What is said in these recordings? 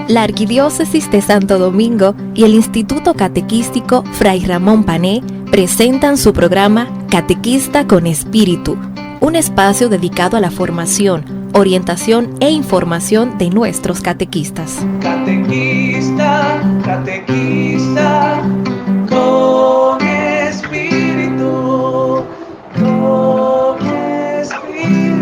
La Arquidiócesis de Santo Domingo y el Instituto Catequístico Fray Ramón Pané presentan su programa Catequista con Espíritu, un espacio dedicado a la formación, orientación e información de nuestros catequistas. Catequista, catequista, con espíritu, con espíritu.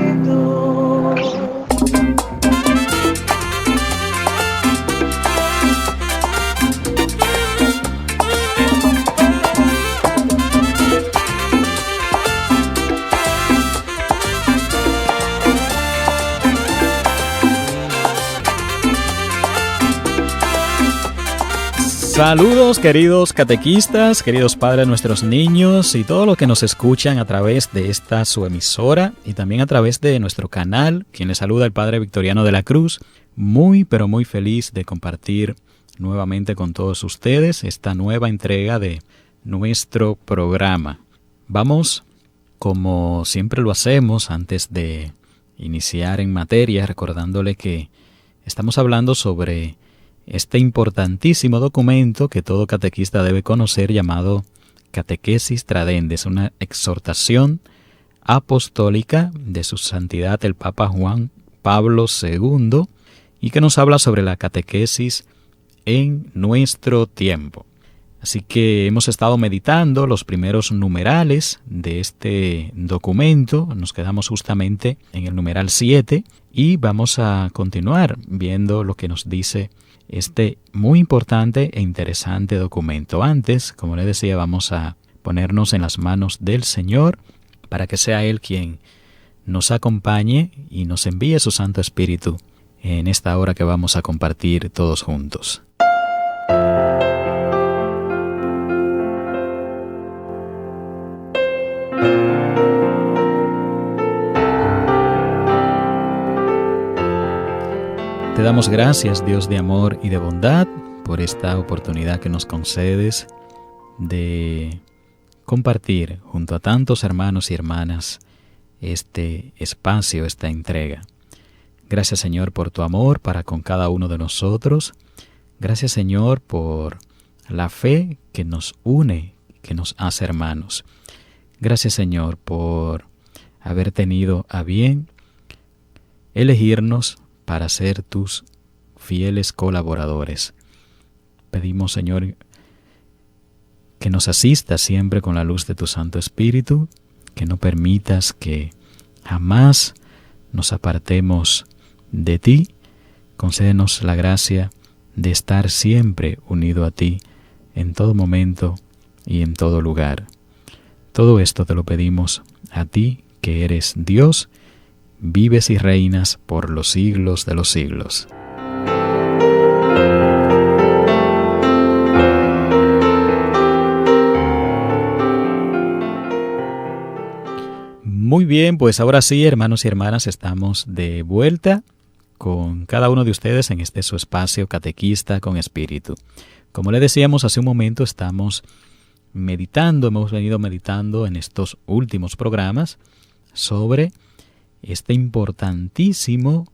Saludos queridos catequistas, queridos padres de nuestros niños y todos los que nos escuchan a través de esta su emisora y también a través de nuestro canal. Quien les saluda el Padre Victoriano de la Cruz, muy pero muy feliz de compartir nuevamente con todos ustedes esta nueva entrega de nuestro programa. Vamos, como siempre lo hacemos antes de iniciar en materia, recordándole que estamos hablando sobre este importantísimo documento que todo catequista debe conocer, llamado Catequesis Tradendes, es una exhortación apostólica de su santidad el Papa Juan Pablo II y que nos habla sobre la catequesis en nuestro tiempo. Así que hemos estado meditando los primeros numerales de este documento, nos quedamos justamente en el numeral 7 y vamos a continuar viendo lo que nos dice este muy importante e interesante documento. Antes, como les decía, vamos a ponernos en las manos del Señor para que sea Él quien nos acompañe y nos envíe su Santo Espíritu en esta hora que vamos a compartir todos juntos. Te damos gracias, Dios de amor y de bondad, por esta oportunidad que nos concedes de compartir junto a tantos hermanos y hermanas este espacio, esta entrega. Gracias, Señor, por tu amor para con cada uno de nosotros. Gracias, Señor, por la fe que nos une, que nos hace hermanos. Gracias, Señor, por haber tenido a bien elegirnos para ser tus fieles colaboradores. Pedimos, Señor, que nos asistas siempre con la luz de tu Santo Espíritu, que no permitas que jamás nos apartemos de ti. Concédenos la gracia de estar siempre unido a ti en todo momento y en todo lugar. Todo esto te lo pedimos a ti, que eres Dios, vives y reinas por los siglos de los siglos. Muy bien, pues ahora sí, hermanos y hermanas, estamos de vuelta con cada uno de ustedes en este su espacio Catequista con Espíritu. Como le decíamos hace un momento, hemos venido meditando en estos últimos programas sobre este importantísimo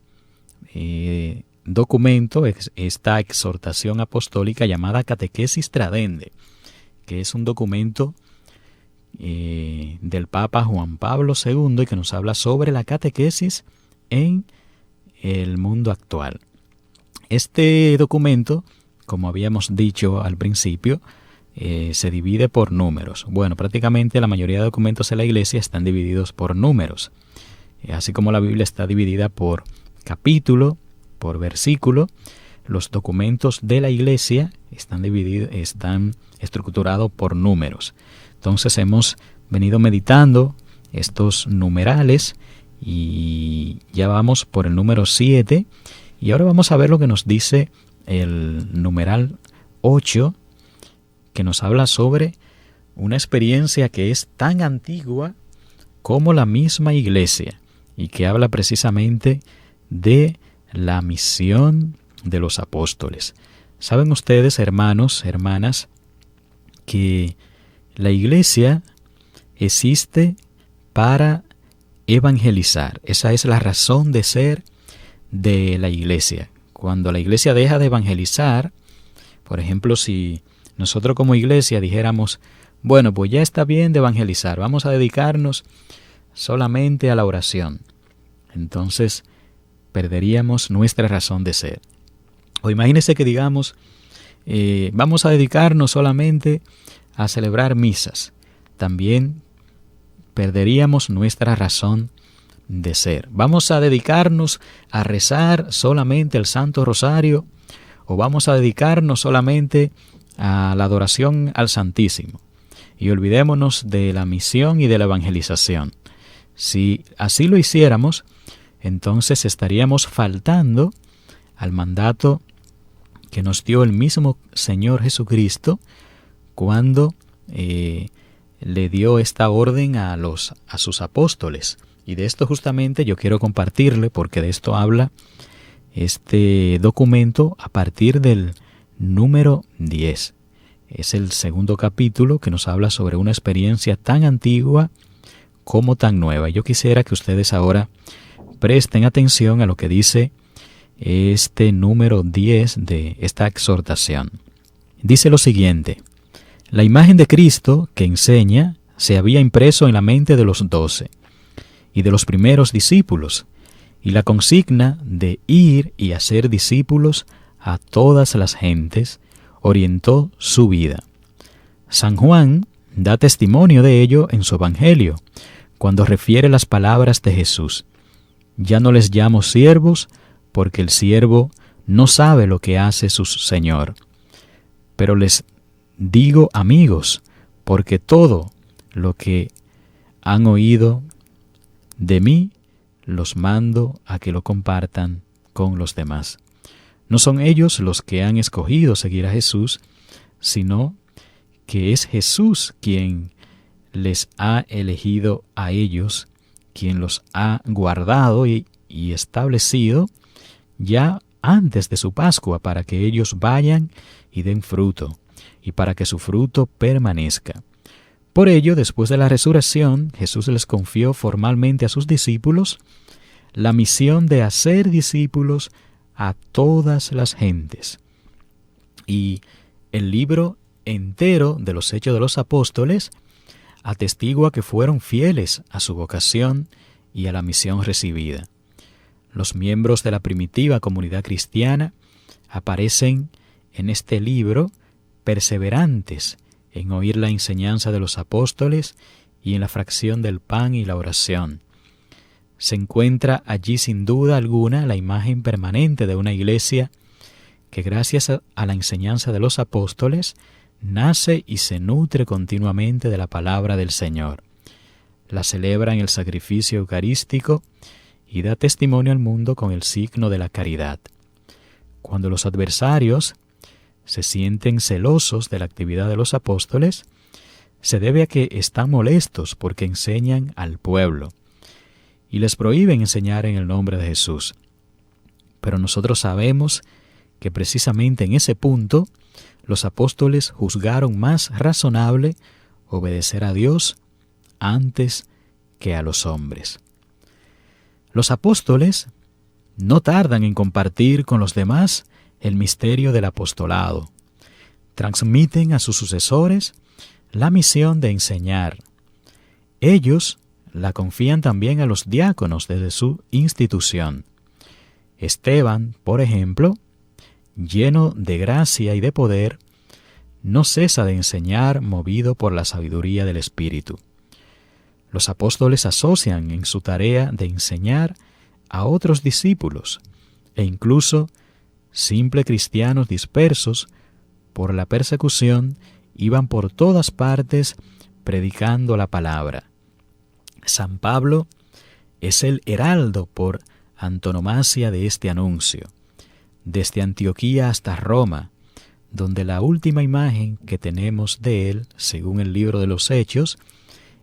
documento, esta exhortación apostólica llamada Catequesis Tradende, que es un documento del Papa Juan Pablo II y que nos habla sobre la catequesis en el mundo actual. Este documento, como habíamos dicho al principio, se divide por números. Bueno, prácticamente la mayoría de documentos de la Iglesia están divididos por números. Así como la Biblia está dividida por capítulo, por versículo, los documentos de la Iglesia están estructurados por números. Entonces hemos venido meditando estos numerales y ya vamos por el número 7 y ahora vamos a ver lo que nos dice el numeral 8, que nos habla sobre una experiencia que es tan antigua como la misma Iglesia y que habla precisamente de la misión de los apóstoles. Saben ustedes, hermanos, hermanas, que la Iglesia existe para evangelizar. Esa es la razón de ser de la Iglesia. Cuando la iglesia deja de evangelizar, por ejemplo, si nosotros como iglesia dijéramos, bueno, pues ya está bien de evangelizar, vamos a dedicarnos solamente a la oración, entonces perderíamos nuestra razón de ser. O imagínese que digamos, vamos a dedicarnos solamente a celebrar misas, también perderíamos nuestra razón de ser. Vamos a dedicarnos a rezar solamente el Santo Rosario, o vamos a dedicarnos solamente a la adoración al Santísimo, y olvidémonos de la misión y de la evangelización. Si así lo hiciéramos, entonces estaríamos faltando al mandato que nos dio el mismo Señor Jesucristo cuando le dio esta orden a sus apóstoles. Y de esto justamente yo quiero compartirle, porque de esto habla este documento a partir del número 10. Es el segundo capítulo que nos habla sobre una experiencia tan antigua como tan nueva. Yo quisiera que ustedes ahora presten atención a lo que dice este número 10 de esta exhortación. Dice lo siguiente: la imagen de Cristo que enseña se había impreso en la mente de los 12 y de los primeros discípulos, y la consigna de ir y hacer discípulos a todas las gentes orientó su vida. San Juan da testimonio de ello en su Evangelio, cuando refiere las palabras de Jesús: ya no les llamo siervos, porque el siervo no sabe lo que hace su Señor, pero les digo amigos, porque todo lo que han oído de mí los mando a que lo compartan con los demás. No son ellos los que han escogido seguir a Jesús, sino que es Jesús quien les ha elegido a ellos, quien los ha guardado y establecido ya antes de su Pascua, para que ellos vayan y den fruto, y para que su fruto permanezca. Por ello, después de la resurrección, Jesús les confió formalmente a sus discípulos la misión de hacer discípulos a todas las gentes. Y el libro entero de los Hechos de los Apóstoles atestigua que fueron fieles a su vocación y a la misión recibida. Los miembros de la primitiva comunidad cristiana aparecen en este libro perseverantes en oír la enseñanza de los apóstoles y en la fracción del pan y la oración. Se encuentra allí sin duda alguna la imagen permanente de una iglesia que gracias a la enseñanza de los apóstoles nace y se nutre continuamente de la palabra del Señor. La celebra en el sacrificio eucarístico y da testimonio al mundo con el signo de la caridad. Cuando los adversarios se sienten celosos de la actividad de los apóstoles, se debe a que están molestos porque enseñan al pueblo y les prohíben enseñar en el nombre de Jesús. Pero nosotros sabemos que precisamente en ese punto los apóstoles juzgaron más razonable obedecer a Dios antes que a los hombres. Los apóstoles no tardan en compartir con los demás el misterio del apostolado. Transmiten a sus sucesores la misión de enseñar. Ellos la confían también a los diáconos desde su institución. Esteban, por ejemplo, lleno de gracia y de poder, no cesa de enseñar movido por la sabiduría del Espíritu. Los apóstoles asocian en su tarea de enseñar a otros discípulos e incluso simples cristianos dispersos por la persecución iban por todas partes predicando la palabra. San Pablo es el heraldo por antonomasia de este anuncio, desde Antioquía hasta Roma, donde la última imagen que tenemos de él, según el libro de los Hechos,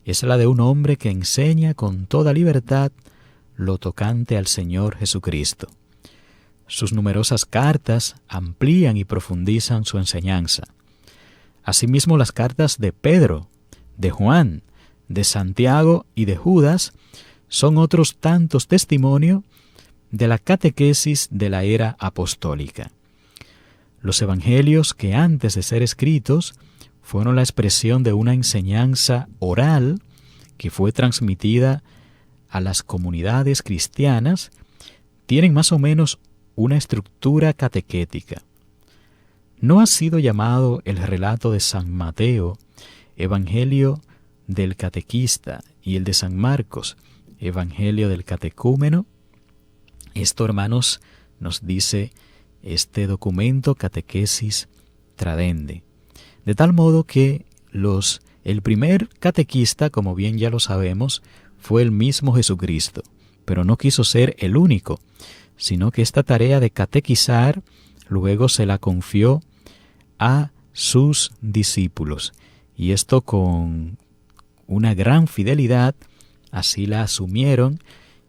es la de un hombre que enseña con toda libertad lo tocante al Señor Jesucristo. Sus numerosas cartas amplían y profundizan su enseñanza. Asimismo, las cartas de Pedro, de Juan, de Santiago y de Judas son otros tantos testimonios de la catequesis de la era apostólica. Los evangelios, que antes de ser escritos fueron la expresión de una enseñanza oral que fue transmitida a las comunidades cristianas, tienen más o menos una estructura catequética. ¿No ha sido llamado el relato de San Mateo Evangelio del Catequista y el de San Marcos Evangelio del Catecúmeno? Esto, hermanos, nos dice este documento Catequesis Tradendae. De tal modo que el primer catequista, como bien ya lo sabemos, fue el mismo Jesucristo, pero no quiso ser el único, sino que esta tarea de catequizar luego se la confió a sus discípulos, y esto con una gran fidelidad, así la asumieron,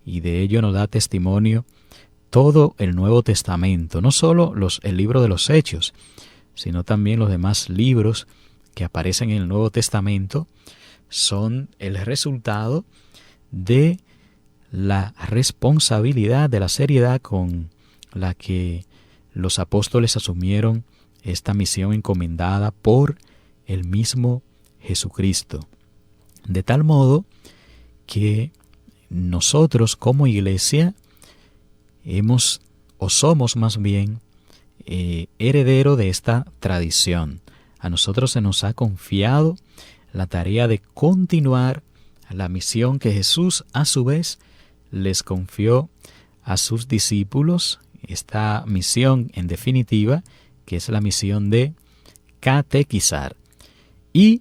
y de ello nos da testimonio todo el Nuevo Testamento, no solo el libro de los Hechos, sino también los demás libros que aparecen en el Nuevo Testamento son el resultado de la responsabilidad, de la seriedad con la que los apóstoles asumieron esta misión encomendada por el mismo Jesucristo. De tal modo que nosotros como iglesia somos más bien heredero de esta tradición. A nosotros se nos ha confiado la tarea de continuar la misión que Jesús a su vez les confió a sus discípulos, esta misión en definitiva, que es la misión de catequizar. Y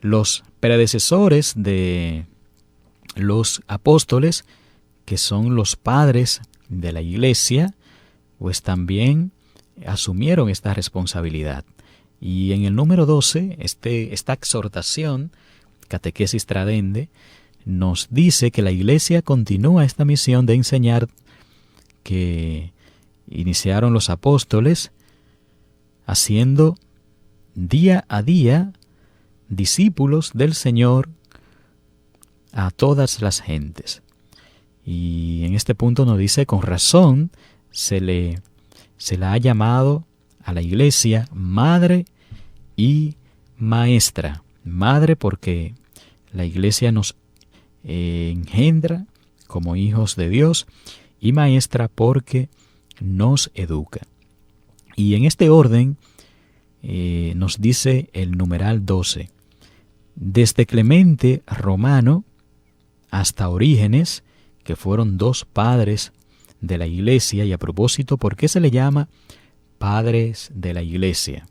los predecesores de los apóstoles, que son los padres de la iglesia, pues también asumieron esta responsabilidad. Y en el número 12, esta exhortación, Catequesis Tradendae, nos dice que la iglesia continúa esta misión de enseñar que iniciaron los apóstoles, haciendo día a día discípulos del Señor a todas las gentes. Y en este punto nos dice, con razón se la ha llamado a la iglesia madre y maestra. Madre porque la iglesia nos engendra como hijos de Dios, y maestra porque nos educa. Y en este orden nos dice el numeral 12, desde Clemente Romano hasta Orígenes, que fueron dos padres de la iglesia. Y a propósito, ¿por qué se le llama padres de la iglesia?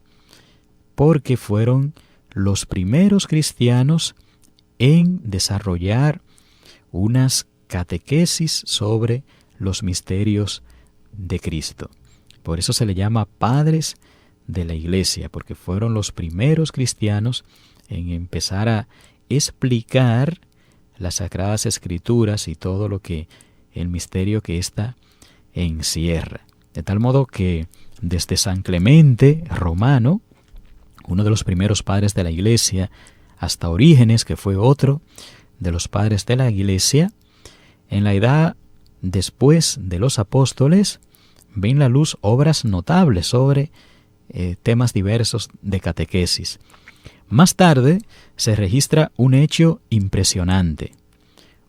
Porque fueron los primeros cristianos en desarrollar unas catequesis sobre los misterios de Cristo. Por eso se le llama padres de la iglesia, porque fueron los primeros cristianos en empezar a explicar las Sagradas Escrituras y todo lo que el misterio que ésta encierra. De tal modo que desde San Clemente Romano, uno de los primeros padres de la iglesia, hasta Orígenes, que fue otro de los padres de la iglesia, en la edad después de los apóstoles, ven la luz obras notables sobre temas diversos de catequesis. Más tarde se registra un hecho impresionante.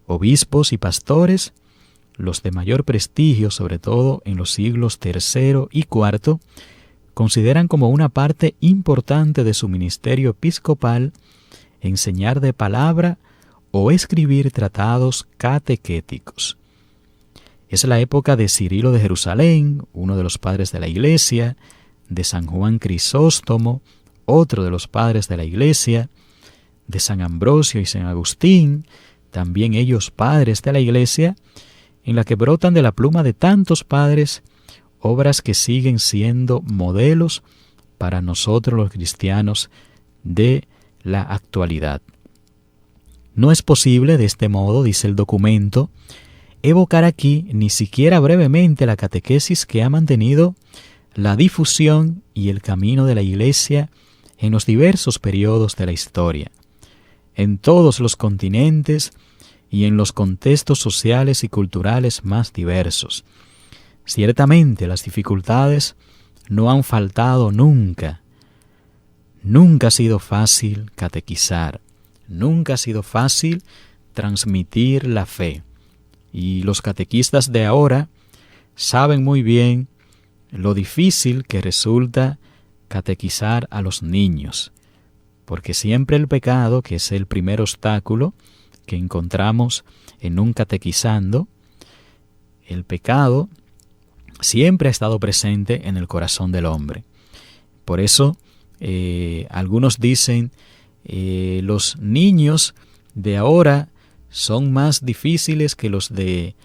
Obispos y pastores, los de mayor prestigio, sobre todo en los siglos III y IV, consideran como una parte importante de su ministerio episcopal enseñar de palabra o escribir tratados catequéticos. Es la época de Cirilo de Jerusalén, uno de los padres de la Iglesia, de San Juan Crisóstomo, otro de los padres de la Iglesia, de San Ambrosio y San Agustín, también ellos padres de la Iglesia, en la que brotan de la pluma de tantos padres obras que siguen siendo modelos para nosotros los cristianos de la actualidad. No es posible, de este modo, dice el documento, evocar aquí ni siquiera brevemente la catequesis que ha mantenido la difusión y el camino de la Iglesia en los diversos periodos de la historia, en todos los continentes y en los contextos sociales y culturales más diversos. Ciertamente las dificultades no han faltado nunca. Nunca ha sido fácil catequizar, nunca ha sido fácil transmitir la fe. Y los catequistas de ahora saben muy bien lo difícil que resulta catequizar a los niños, porque siempre el pecado, que es el primer obstáculo que encontramos en un catequizando, el pecado siempre ha estado presente en el corazón del hombre. Por eso algunos dicen, los niños de ahora son más difíciles que los de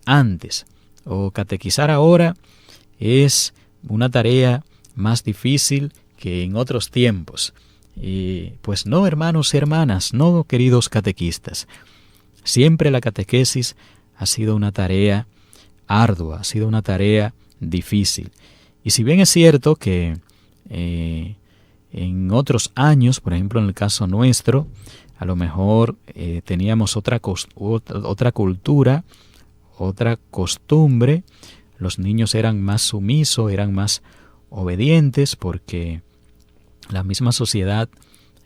antes, o catequizar ahora es una tarea más difícil que en otros tiempos. Pues no, hermanos y hermanas, no, queridos catequistas. Siempre la catequesis ha sido una tarea ardua, ha sido una tarea difícil. Y si bien es cierto que en otros años, por ejemplo en el caso nuestro, a lo mejor teníamos otra cultura, otra costumbre, los niños eran más sumisos, eran más obedientes porque la misma sociedad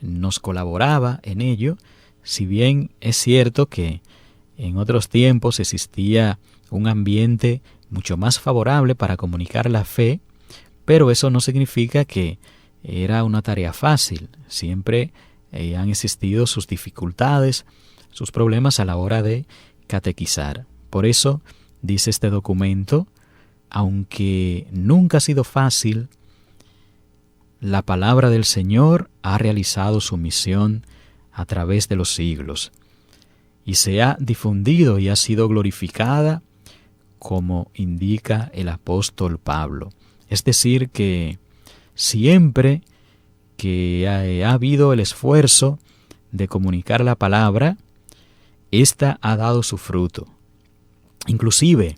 nos colaboraba en ello, si bien es cierto que en otros tiempos existía un ambiente mucho más favorable para comunicar la fe, pero eso no significa que era una tarea fácil. Siempre han existido sus dificultades, sus problemas a la hora de catequizar. Por eso, dice este documento, aunque nunca ha sido fácil, la palabra del Señor ha realizado su misión a través de los siglos y se ha difundido y ha sido glorificada como indica el apóstol Pablo. Es decir, que siempre que ha habido el esfuerzo de comunicar la palabra, ésta ha dado su fruto. Inclusive,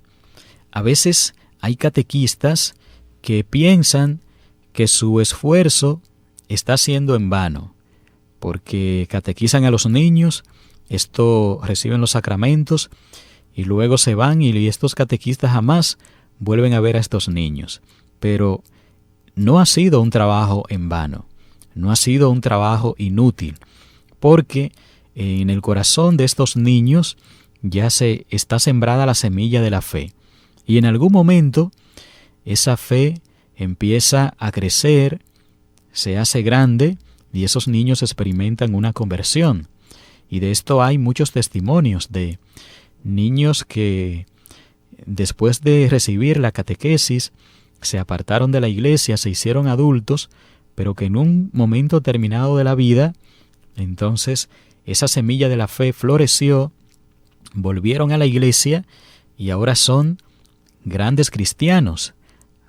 a veces hay catequistas que piensan que su esfuerzo está siendo en vano, porque catequizan a los niños, reciben los sacramentos y luego se van y estos catequistas jamás vuelven a ver a estos niños. Pero no ha sido un trabajo en vano, no ha sido un trabajo inútil, porque en el corazón de estos niños ya se está sembrada la semilla de la fe. Y en algún momento esa fe empieza a crecer, se hace grande y esos niños experimentan una conversión. Y de esto hay muchos testimonios de niños que después de recibir la catequesis se apartaron de la iglesia, se hicieron adultos, pero que en un momento terminado de la vida, entonces esa semilla de la fe floreció, volvieron a la iglesia y ahora son grandes cristianos,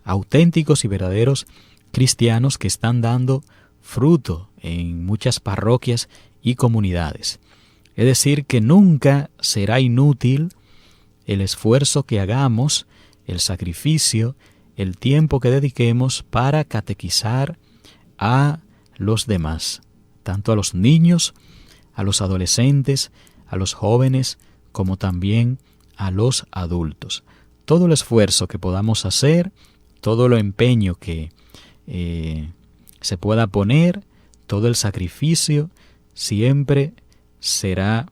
auténticos y verdaderos cristianos que están dando fruto en muchas parroquias y comunidades. Es decir, que nunca será inútil el esfuerzo que hagamos, el sacrificio, el tiempo que dediquemos para catequizar a los demás, tanto a los niños, a los adolescentes, a los jóvenes, como también a los adultos. Todo el esfuerzo que podamos hacer, todo el empeño que se pueda poner, todo el sacrificio, siempre será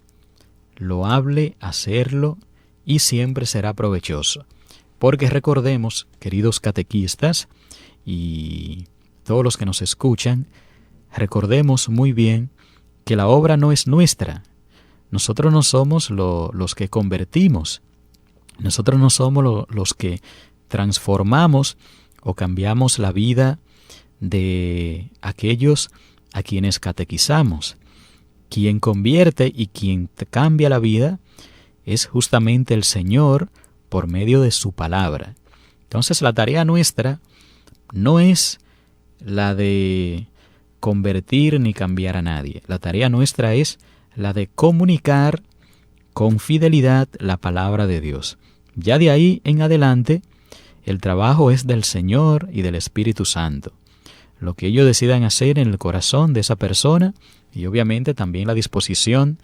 loable hacerlo y siempre será provechoso. Porque recordemos, queridos catequistas y todos los que nos escuchan, recordemos muy bien que la obra no es nuestra. Nosotros no somos los que convertimos. Nosotros no somos los que transformamos o cambiamos la vida de aquellos a quienes catequizamos. Quien convierte y quien cambia la vida es justamente el Señor por medio de su palabra. Entonces la tarea nuestra no es la de convertir ni cambiar a nadie. La tarea nuestra es la de comunicar con fidelidad la palabra de Dios. Ya de ahí en adelante, el trabajo es del Señor y del Espíritu Santo. Lo que ellos decidan hacer en el corazón de esa persona y obviamente también la disposición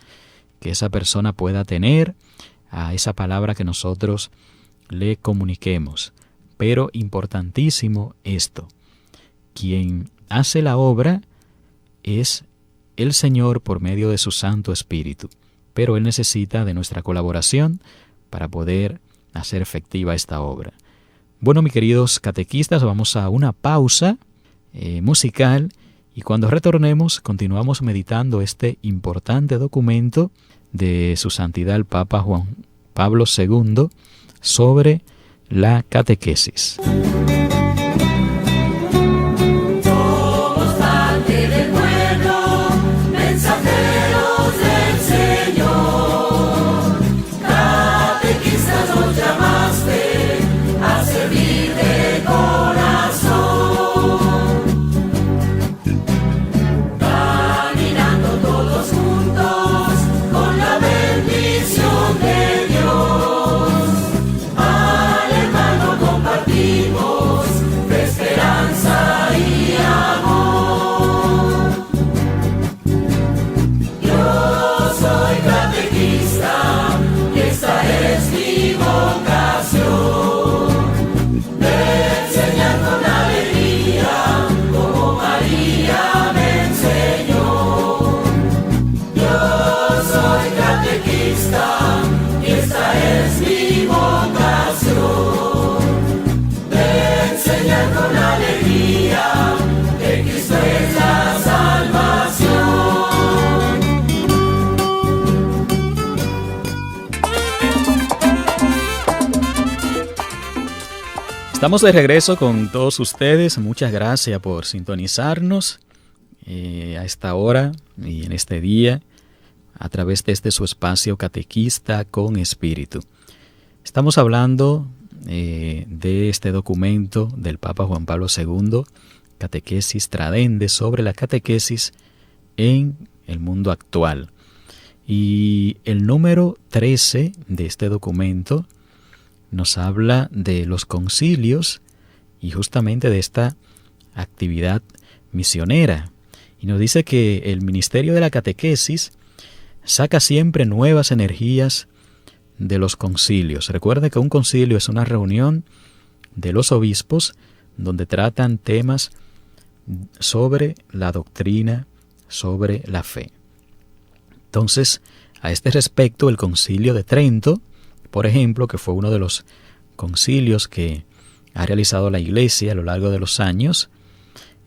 que esa persona pueda tener a esa palabra que nosotros le comuniquemos. Pero importantísimo esto, quien hace la obra es el Señor por medio de su Santo Espíritu, pero Él necesita de nuestra colaboración para poder hacer efectiva esta obra. Bueno, mis queridos catequistas, vamos a una pausa musical y cuando retornemos continuamos meditando este importante documento de Su Santidad el Papa Juan Pablo II sobre la catequesis. Estamos de regreso con todos ustedes. Muchas gracias por sintonizarnos a esta hora y en este día a través de este su espacio Catequista con Espíritu. Estamos hablando de este documento del Papa Juan Pablo II, Catequesis Tradendes, sobre la catequesis en el mundo actual. Y el número 13 de este documento nos habla de los concilios y justamente de esta actividad misionera. Y nos dice que el ministerio de la catequesis saca siempre nuevas energías de los concilios. Recuerde que un concilio es una reunión de los obispos donde tratan temas sobre la doctrina, sobre la fe. Entonces, a este respecto, el Concilio de Trento, por ejemplo, que fue uno de los concilios que ha realizado la Iglesia a lo largo de los años,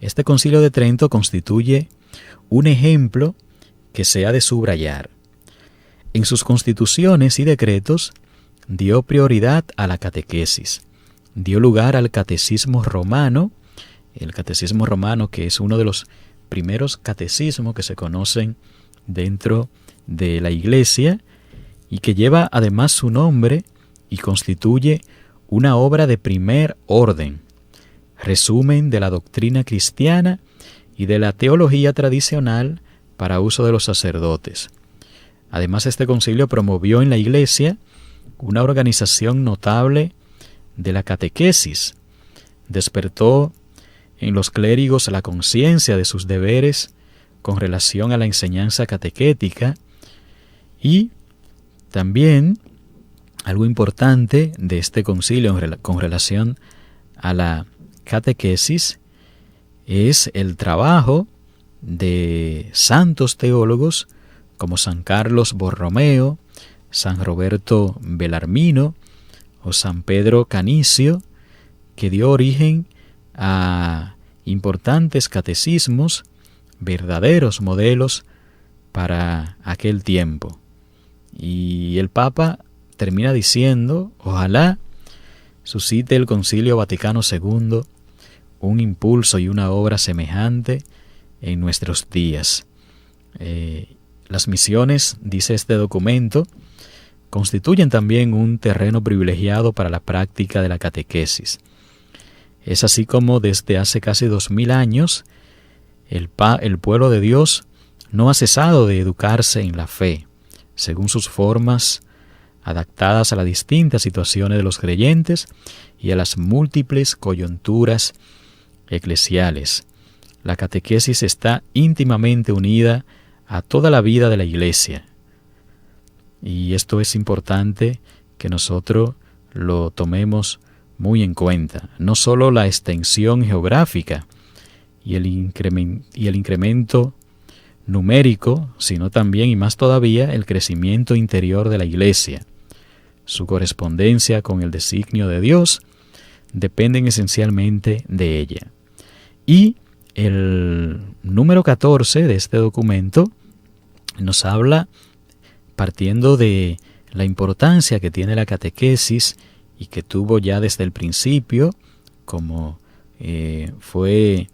este Concilio de Trento constituye un ejemplo que se ha de subrayar. En sus constituciones y decretos dio prioridad a la catequesis, dio lugar al catecismo romano, el catecismo romano que es uno de los primeros catecismos que se conocen dentro de la Iglesia, y que lleva además su nombre y constituye una obra de primer orden, resumen de la doctrina cristiana y de la teología tradicional para uso de los sacerdotes. Además, este concilio promovió en la Iglesia una organización notable de la catequesis, despertó en los clérigos la conciencia de sus deberes con relación a la enseñanza catequética y también algo importante de este concilio con relación a la catequesis es el trabajo de santos teólogos como San Carlos Borromeo, San Roberto Belarmino o San Pedro Canicio, que dio origen a importantes catecismos, verdaderos modelos para aquel tiempo. Y el Papa termina diciendo, ojalá suscite el Concilio Vaticano II un impulso y una obra semejante en nuestros días. Las misiones, dice este documento, constituyen también un terreno privilegiado para la práctica de la catequesis. Es así como desde hace casi 2000 años el pueblo de Dios no ha cesado de educarse en la fe, según sus formas adaptadas a las distintas situaciones de los creyentes y a las múltiples coyunturas eclesiales. La catequesis está íntimamente unida a toda la vida de la Iglesia. Y esto es importante que nosotros lo tomemos muy en cuenta. No solo la extensión geográfica y el incremento numérico, sino también y más todavía el crecimiento interior de la Iglesia. Su correspondencia con el designio de Dios dependen esencialmente de ella. Y el número 14 de este documento nos habla, partiendo de la importancia que tiene la catequesis y que tuvo ya desde el principio, como fue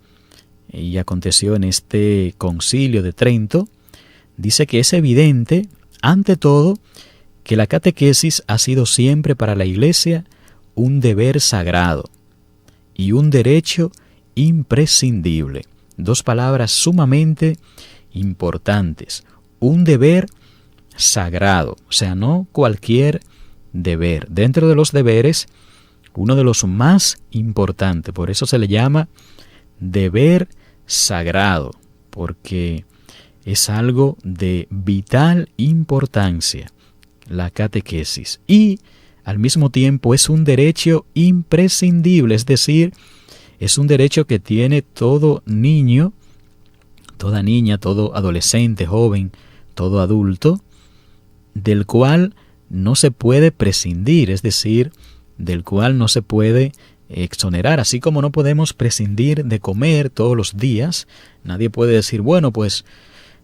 y aconteció en este concilio de Trento, dice que es evidente, ante todo, que la catequesis ha sido siempre para la Iglesia un deber sagrado y un derecho imprescindible. Dos palabras sumamente importantes. Un deber sagrado, o sea, no cualquier deber. Dentro de los deberes, uno de los más importantes, por eso se le llama deber sagrado, porque es algo de vital importancia, la catequesis. Y al mismo tiempo es un derecho imprescindible, es decir, es un derecho que tiene todo niño, toda niña, todo adolescente, joven, todo adulto, del cual no se puede prescindir, es decir, del cual no se puede exonerar, así como no podemos prescindir de comer todos los días. Nadie puede decir, bueno, pues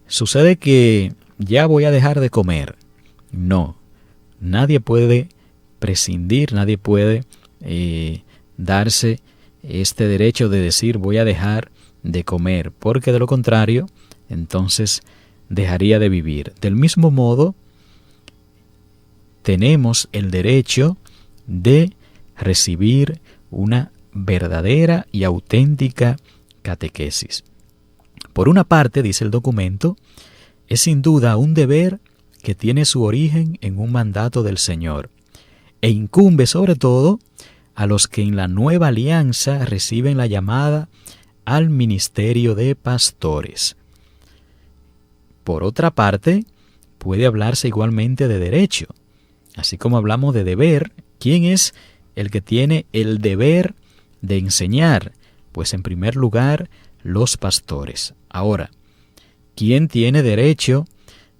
sucede que ya voy a dejar de comer. No, nadie puede prescindir, nadie puede darse este derecho de decir voy a dejar de comer, porque de lo contrario, entonces dejaría de vivir. Del mismo modo, tenemos el derecho de recibir una verdadera y auténtica catequesis. Por una parte, dice el documento, es sin duda un deber que tiene su origen en un mandato del Señor e incumbe sobre todo a los que en la nueva alianza reciben la llamada al ministerio de pastores. Por otra parte, puede hablarse igualmente de derecho. Así como hablamos de deber, ¿quién es el que tiene el deber de enseñar? Pues en primer lugar, los pastores. Ahora, ¿quién tiene derecho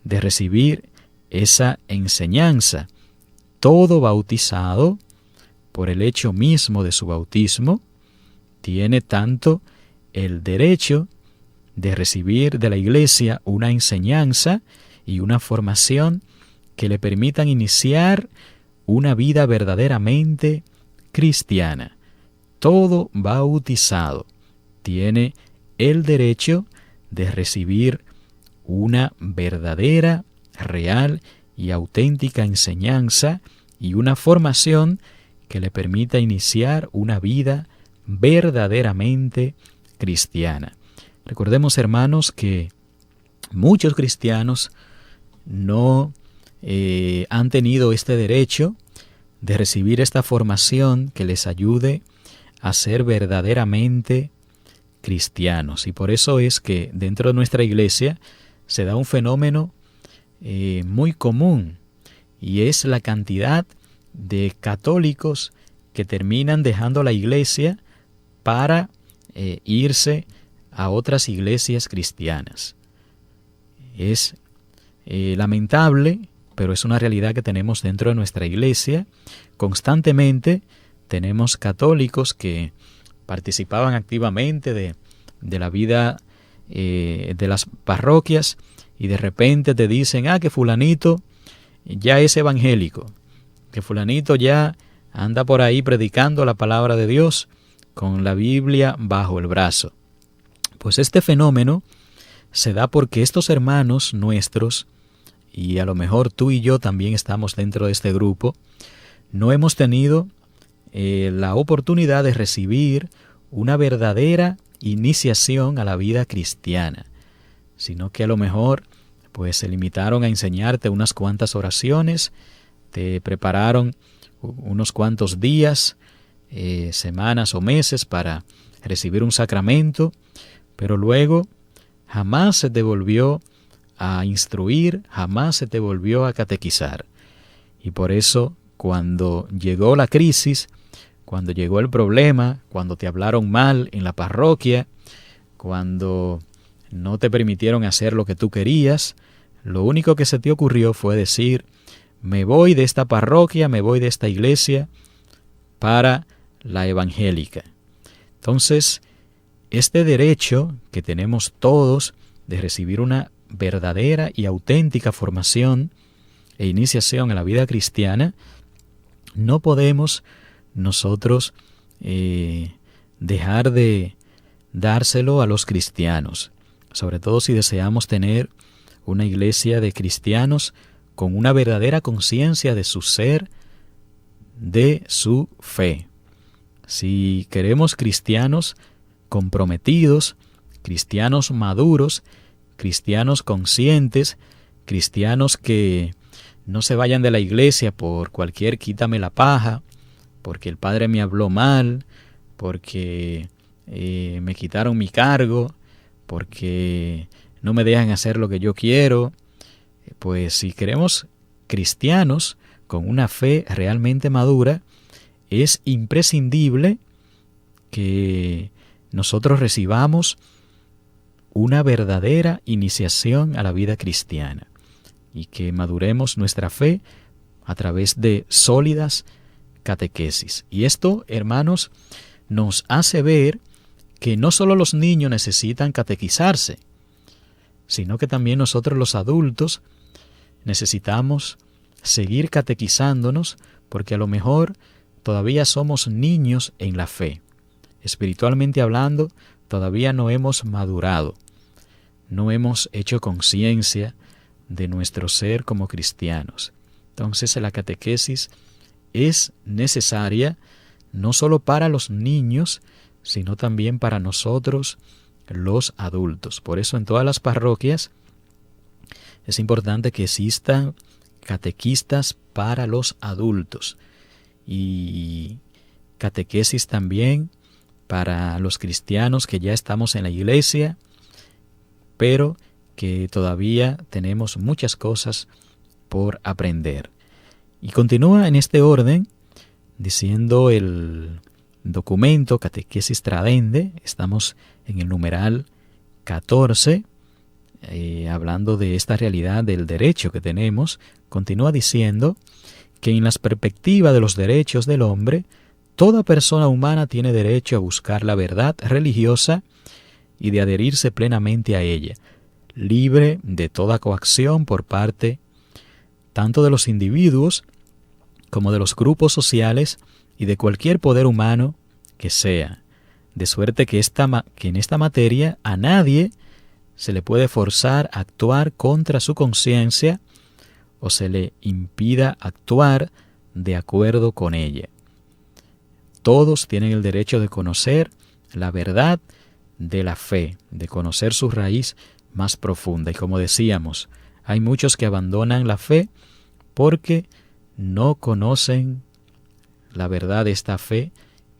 de recibir esa enseñanza? Todo bautizado, por el hecho mismo de su bautismo, tiene tanto el derecho de recibir de la Iglesia una enseñanza y una formación que le permitan iniciar una vida verdaderamente cristiana. Todo bautizado tiene el derecho de recibir una verdadera, real y auténtica enseñanza y una formación que le permita iniciar una vida verdaderamente cristiana. Recordemos, hermanos, que muchos cristianos no han tenido este derecho de recibir esta formación que les ayude a ser verdaderamente cristianos. Y por eso es que dentro de nuestra iglesia se da un fenómeno muy común, y es la cantidad de católicos que terminan dejando la iglesia para irse a otras iglesias cristianas. Es lamentable, pero es una realidad que tenemos dentro de nuestra iglesia. Constantemente tenemos católicos que participaban activamente de la vida de las parroquias, y de repente te dicen, que fulanito ya es evangélico, que fulanito ya anda por ahí predicando la palabra de Dios con la Biblia bajo el brazo. Pues este fenómeno se da porque estos hermanos nuestros, y a lo mejor tú y yo también estamos dentro de este grupo, no hemos tenido la oportunidad de recibir una verdadera iniciación a la vida cristiana, sino que a lo mejor pues se limitaron a enseñarte unas cuantas oraciones, te prepararon unos cuantos días, semanas o meses para recibir un sacramento, pero luego jamás se te volvió a instruir, jamás se te volvió a catequizar. Y por eso, cuando llegó la crisis, cuando llegó el problema, cuando te hablaron mal en la parroquia, cuando no te permitieron hacer lo que tú querías, lo único que se te ocurrió fue decir: me voy de esta parroquia, me voy de esta iglesia para la evangélica. Entonces, este derecho que tenemos todos de recibir una verdadera y auténtica formación e iniciación en la vida cristiana, no podemos nosotros dejar de dárselo a los cristianos, sobre todo si deseamos tener una iglesia de cristianos con una verdadera conciencia de su ser, de su fe. Si queremos cristianos comprometidos, cristianos maduros, cristianos conscientes, cristianos que no se vayan de la iglesia por cualquier quítame la paja, porque el padre me habló mal, porque me quitaron mi cargo, porque no me dejan hacer lo que yo quiero. Pues si queremos cristianos con una fe realmente madura, es imprescindible que nosotros recibamos una verdadera iniciación a la vida cristiana y que maduremos nuestra fe a través de sólidas catequesis. Y esto, hermanos, nos hace ver que no solo los niños necesitan catequizarse, sino que también nosotros los adultos necesitamos seguir catequizándonos, porque a lo mejor todavía somos niños en la fe. Espiritualmente hablando, todavía no hemos madurado, no hemos hecho conciencia de nuestro ser como cristianos. Entonces la catequesis es necesaria no solo para los niños, sino también para nosotros los adultos. Por eso en todas las parroquias es importante que existan catequistas para los adultos y catequesis también para los cristianos que ya estamos en la iglesia, pero que todavía tenemos muchas cosas por aprender. Y continúa en este orden diciendo el documento Catequesis Tradendae. Estamos en el numeral 14, hablando de esta realidad del derecho que tenemos. Continúa diciendo que en la perspectiva de los derechos del hombre, toda persona humana tiene derecho a buscar la verdad religiosa y de adherirse plenamente a ella, libre de toda coacción por parte tanto de los individuos como de los grupos sociales y de cualquier poder humano que sea, de suerte que en esta materia a nadie se le puede forzar a actuar contra su conciencia o se le impida actuar de acuerdo con ella. Todos tienen el derecho de conocer la verdad de la fe, de conocer su raíz más profunda. Y como decíamos, hay muchos que abandonan la fe porque no conocen la verdad de esta fe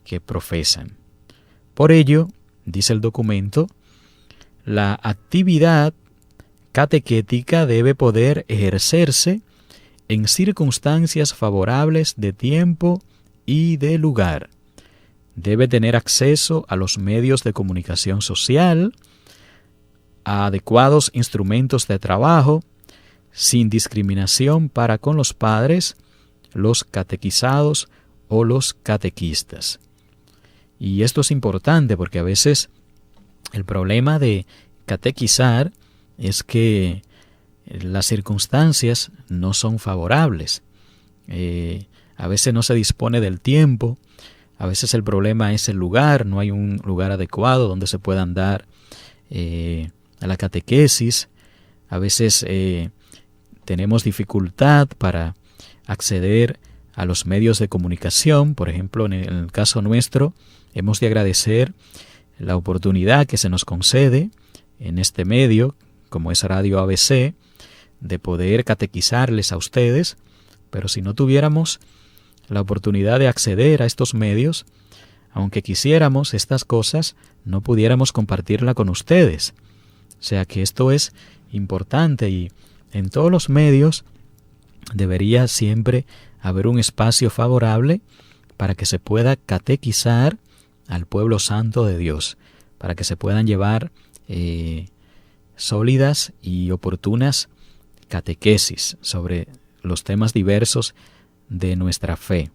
que profesan. Por ello, dice el documento, la actividad catequética debe poder ejercerse en circunstancias favorables de tiempo y de lugar. Debe tener acceso a los medios de comunicación social, a adecuados instrumentos de trabajo, sin discriminación para con los padres, los catequizados o los catequistas. Y esto es importante porque a veces el problema de catequizar es que las circunstancias no son favorables. A veces no se dispone del tiempo, a veces el problema es el lugar, no hay un lugar adecuado donde se puedan dar a la catequesis. A veces tenemos dificultad para acceder a los medios de comunicación. Por ejemplo, en el caso nuestro, hemos de agradecer la oportunidad que se nos concede en este medio, como es Radio ABC, de poder catequizarles a ustedes, pero si no tuviéramos la oportunidad de acceder a estos medios, aunque quisiéramos estas cosas, no pudiéramos compartirla con ustedes. O sea que esto es importante, y en todos los medios debería siempre haber un espacio favorable para que se pueda catequizar al pueblo santo de Dios, para que se puedan llevar sólidas y oportunas catequesis sobre los temas diversos de nuestra fe.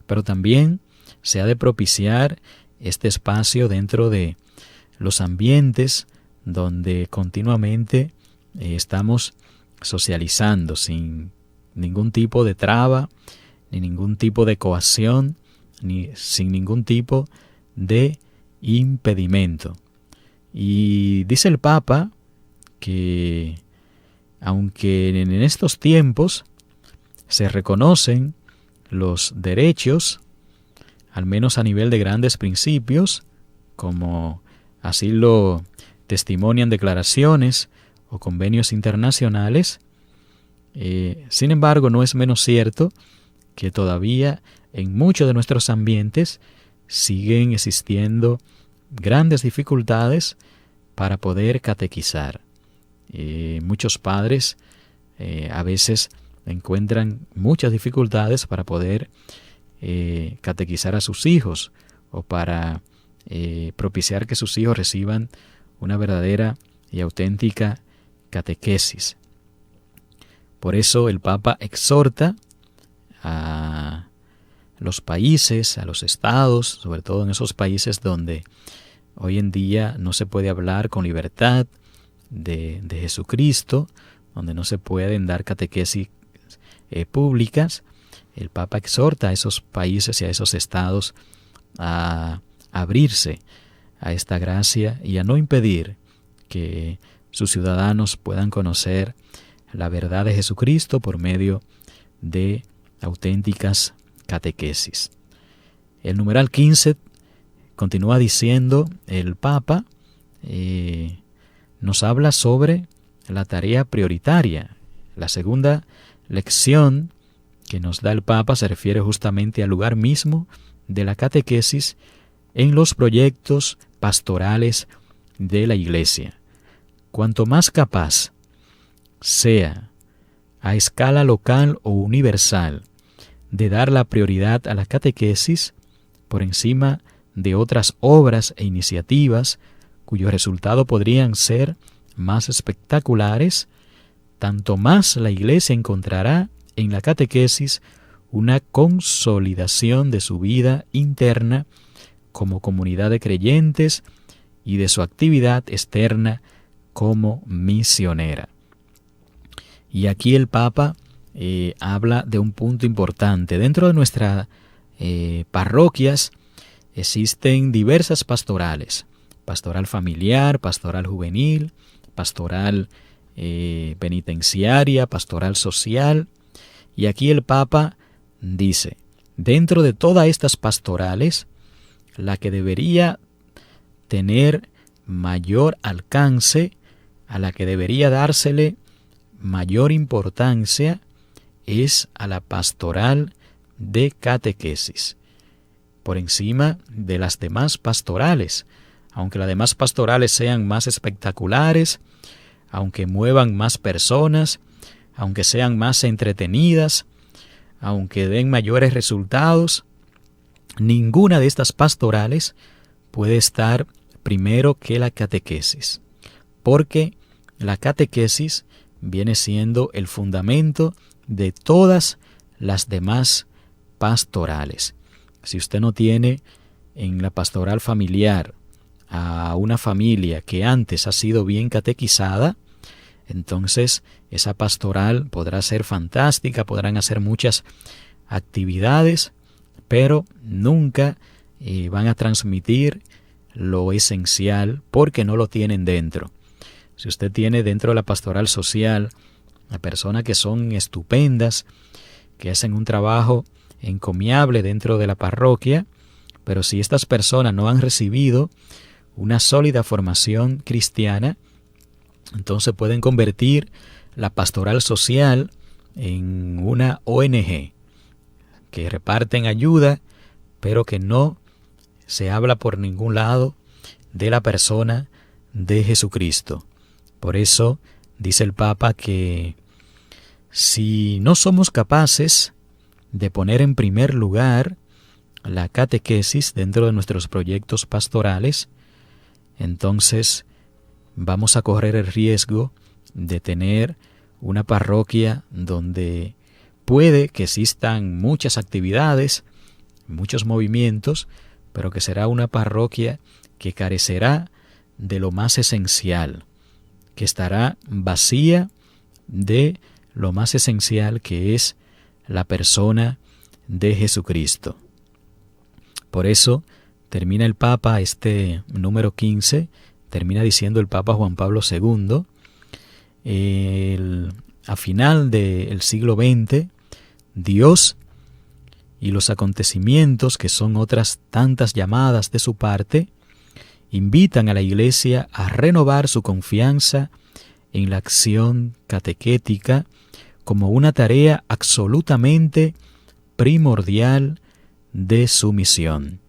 Pero también se ha de propiciar este espacio dentro de los ambientes donde continuamente estamos socializando sin ningún tipo de traba, ni ningún tipo de coacción, ni sin ningún tipo de impedimento. Y dice el Papa que aunque en estos tiempos se reconocen los derechos, al menos a nivel de grandes principios, como así lo testimonian declaraciones o convenios internacionales, sin embargo no es menos cierto que todavía en muchos de nuestros ambientes siguen existiendo grandes dificultades para poder catequizar. Muchos padres a veces encuentran muchas dificultades para poder catequizar a sus hijos o para propiciar que sus hijos reciban una verdadera y auténtica catequesis. Por eso el Papa exhorta a los países, a los estados, sobre todo en esos países donde hoy en día no se puede hablar con libertad de Jesucristo, donde no se pueden dar catequesis públicas. El Papa exhorta a esos países y a esos estados a abrirse a esta gracia y a no impedir que sus ciudadanos puedan conocer la verdad de Jesucristo por medio de auténticas catequesis. El numeral 15 continúa diciendo el Papa, nos habla sobre la tarea prioritaria. La segunda lección que nos da el Papa se refiere justamente al lugar mismo de la catequesis en los proyectos pastorales de la Iglesia. Cuanto más capaz sea, a escala local o universal, de dar la prioridad a la catequesis por encima de otras obras e iniciativas cuyos resultados podrían ser más espectaculares, tanto más la Iglesia encontrará en la catequesis una consolidación de su vida interna como comunidad de creyentes y de su actividad externa como misionera. Y aquí el Papa habla de un punto importante. Dentro de nuestras parroquias existen diversas pastorales: pastoral familiar, pastoral juvenil, pastoral penitenciaria, pastoral social. Y aquí el Papa dice, dentro de todas estas pastorales, la que debería tener mayor alcance, a la que debería dársele mayor importancia, es a la pastoral de catequesis, por encima de las demás pastorales. Aunque las demás pastorales sean más espectaculares, aunque muevan más personas, aunque sean más entretenidas, aunque den mayores resultados, ninguna de estas pastorales puede estar primero que la catequesis, porque la catequesis viene siendo el fundamento de todas las demás pastorales. Si usted no tiene en la pastoral familiar a una familia que antes ha sido bien catequizada, entonces esa pastoral podrá ser fantástica, podrán hacer muchas actividades, pero nunca van a transmitir lo esencial porque no lo tienen dentro. Si usted tiene dentro de la pastoral social a personas que son estupendas, que hacen un trabajo encomiable dentro de la parroquia, pero si estas personas no han recibido una sólida formación cristiana, entonces pueden convertir la pastoral social en una ONG que reparten ayuda, pero que no se habla por ningún lado de la persona de Jesucristo. Por eso dice el Papa que si no somos capaces de poner en primer lugar la catequesis dentro de nuestros proyectos pastorales, entonces vamos a correr el riesgo de tener una parroquia donde puede que existan muchas actividades, muchos movimientos, pero que será una parroquia que carecerá de lo más esencial, que estará vacía de lo más esencial, que es la persona de Jesucristo. Por eso termina el Papa, este número 15, termina diciendo el Papa Juan Pablo II, a final del siglo XX, Dios y los acontecimientos, que son otras tantas llamadas de su parte, invitan a la Iglesia a renovar su confianza en la acción catequética como una tarea absolutamente primordial de su misión.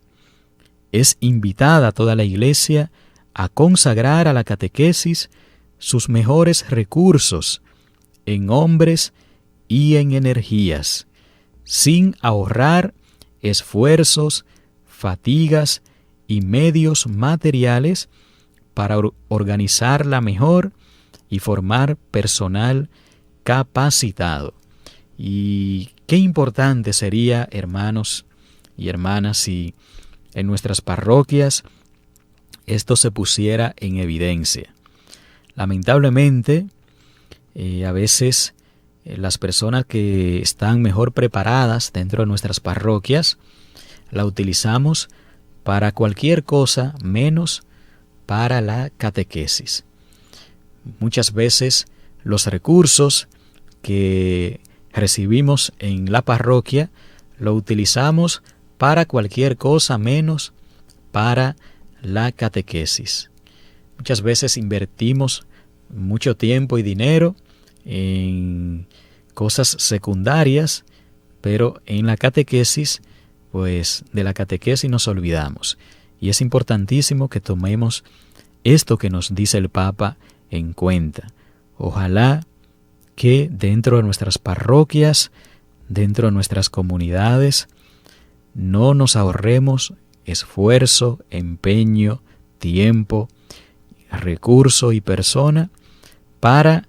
Es invitada toda la Iglesia a consagrar a la catequesis sus mejores recursos en hombres y en energías, sin ahorrar esfuerzos, fatigas y medios materiales para organizarla mejor y formar personal capacitado. Y qué importante sería, hermanos y hermanas, si en nuestras parroquias esto se pusiera en evidencia. Lamentablemente, a veces las personas que están mejor preparadas dentro de nuestras parroquias la utilizamos para cualquier cosa menos para la catequesis. Muchas veces los recursos que recibimos en la parroquia lo utilizamos para cualquier cosa menos para la catequesis. Muchas veces invertimos mucho tiempo y dinero en cosas secundarias, pero en la catequesis, pues de la catequesis nos olvidamos. Y es importantísimo que tomemos esto que nos dice el Papa en cuenta. Ojalá que dentro de nuestras parroquias, dentro de nuestras comunidades, no nos ahorremos esfuerzo, empeño, tiempo, recurso y persona para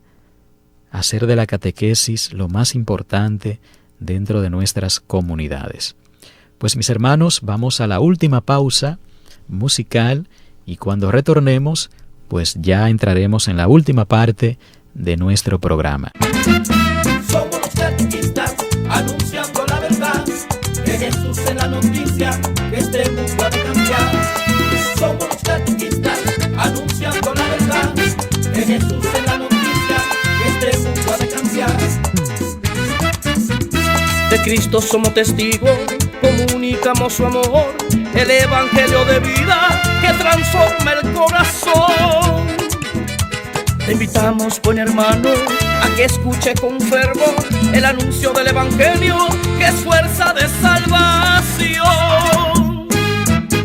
hacer de la catequesis lo más importante dentro de nuestras comunidades. Pues mis hermanos, vamos a la última pausa musical y cuando retornemos, pues ya entraremos en la última parte de nuestro programa. Somos los catequistas anunciando la verdad, que Jesús es la noticia, que este mundo ha de cambiar. Somos los catequistas anunciando la verdad, que Jesús es la noticia, que este mundo ha de cambiar. De Cristo somos testigos, comunicamos su amor, el evangelio de vida que transforma el corazón. Te invitamos, buen hermano, a que escuche con fervor el anuncio del evangelio que es fuerza de salvación.